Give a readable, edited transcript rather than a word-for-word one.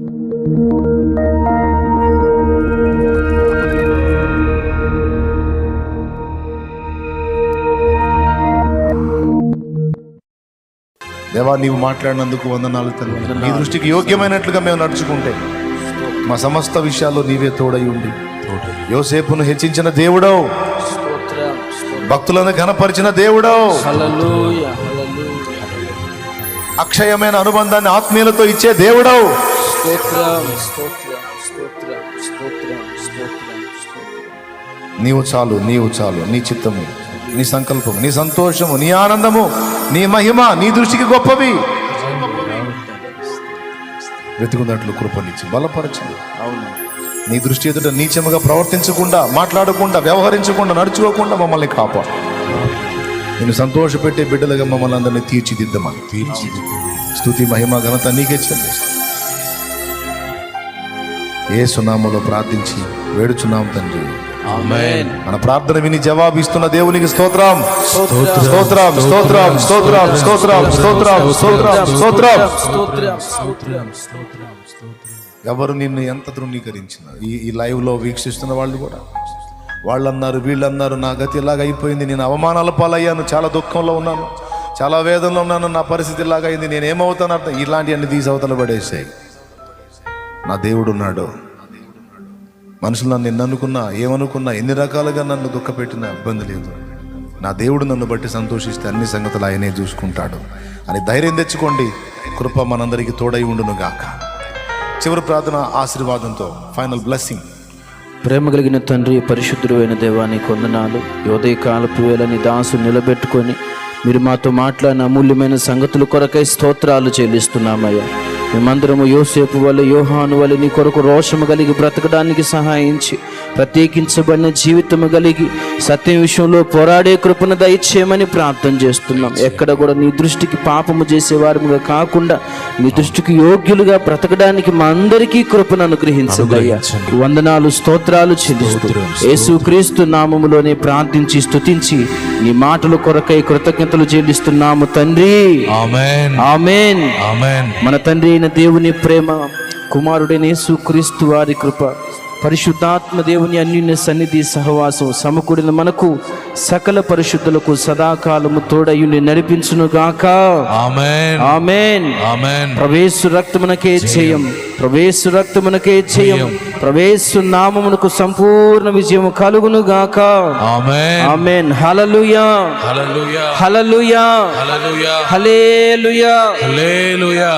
దేవా, నీవు మాట్లాడినందుకు వందనాలు తండ్రి. నీ దృష్టికి యోగ్యమైనట్లుగా మేము నడుచుకుంటే మా సమస్త విషయాల్లో నీవే తోడై ఉండి యోసేపును హెచ్చించిన దేవుడవు, భక్తులను ఘనపరిచిన దేవుడవు, అక్షయమైన అనుబంధాన్ని ఆత్మీయులతో ఇచ్చే దేవుడవు. నీవు చాలు, నీవు చాలు. నీ చిత్తము, నీ సంకల్పము, నీ సంతోషము, నీ ఆనందము, నీ మహిమ నీ దృష్టికి గొప్పవి. వెతుకున్నట్లు కృపనిచ్చి బలపరచండి. నీ దృష్టి ఎదుట నీచముగా ప్రవర్తించకుండా, మాట్లాడకుండా, వ్యవహరించకుండా, నడుచుకోకుండా మమ్మల్ని కాపాడు. నేను సంతోషపెట్టే బిడ్డలుగా మమ్మల్ని అందరినీ తీర్చిదిద్దమని స్తుతి మహిమ ఘనత నీకే చెల్లిస్తాం. యేసు నామములో ప్రార్థించి వేడుచున్నాం తండ్రి, ఆమేన్. మన ప్రార్థన విని జవాబిస్తున్న దేవునికి స్తోత్రం, స్తోత్రం, స్తోత్రం, స్తోత్రం, స్తోత్రం, స్తోత్రం, స్తోత్రం, స్తోత్రం. ఎవరు నిన్ను ఎంత ధృవీకరించిన ఈ లైవ్ లో వీక్షిస్తున్న వాళ్ళు కూడా వాళ్ళన్నారు, వీళ్ళన్నారు, నా గతి ఇలాగ అయిపోయింది, నేను అవమానాల పాలయ్యాను, చాలా దుఃఖంలో ఉన్నాను, చాలా వేదనలో ఉన్నాను, నా పరిస్థితి ఇలాగ అయింది, నేను ఏమవుతాను అర్థం. ఇలాంటివన్నీ తీసి అవతల పడేసాయి. నా దేవుడు ఉన్నాడు. మనుషులు నన్ను ఎన్ని అనుకున్నా, ఏమనుకున్నా, ఎన్ని రకాలుగా నన్ను దుఃఖపెట్టినా ఇబ్బంది లేదు. నా దేవుడు నన్ను బట్టి సంతోషిస్తే అన్ని సంగతులు ఆయనే చూసుకుంటాడు అని ధైర్యం తెచ్చుకోండి. కృప మనందరికీ తోడై ఉండును గాక. చివరి ప్రార్థన ఆశీర్వాదంతో ఫైనల్ బ్లెస్సింగ్. ప్రేమ కలిగిన తండ్రి, పరిశుద్ధుడు అయిన దేవానికి వందనాలు. ఉదయకాలపు వేళ నీ దాసు నిలబెట్టుకొని మీరు మాతో మాట్లాడిన అమూల్యమైన సంగతుల కొరకై స్తోత్రాలు చెల్లిస్తున్నామయ్యా. మేమందరము యోసేపు వల్ల, యోహాను వల్ల నీ కొరకు రోషము కలిగి బ్రతకడానికి సహాయించి, ప్రత్యేకించబడిన జీవితము కలిగి సత్యం విషయంలో పోరాడే కృపను దయచేయమని ప్రార్థన చేస్తున్నాం. ఎక్కడ కూడా నీ దృష్టికి పాపము చేసేవారుగా కాకుండా నీ దృష్టికి యోగ్యులుగా బ్రతకడానికి మా అందరికీ కృపను అనుగ్రహించదయ్యా. వందనాలు, స్తోత్రాలు చెల్లిస్తూ యేసుక్రీస్తు నామములోనే ప్రార్థించి స్తుతించి నీ మాటల కొరకై కృతజ్ఞతలు చెల్లిస్తున్నాము తండ్రి, ఆమేన్, ఆమేన్, ఆమేన్. మన తండ్రి అయిన దేవుని ప్రేమ, కుమారుడైన యేసుక్రీస్తు వారి కృప, పరిశుద్ధాత్మ దేవుని అన్యోన్య సన్నిధి సహవాసం సమకూడిన మనకు సకల పరిశుద్ధులకు సదాకాలము తోడయుని నడిపించును గాక. ఆమేన్, ఆమేన్, ఆమేన్. ప్రవేశు రక్తమునకే జయం, ప్రవేశు రక్తమునకే జయం, ప్రవేశు నామమునకు సంపూర్ణ విజయం కలుగును గాక. ఆమేన్, ఆమేన్. హల్లెలూయా, హల్లెలూయా, హల్లెలూయా, హల్లెలూయా, హల్లెలూయా, హల్లెలూయా.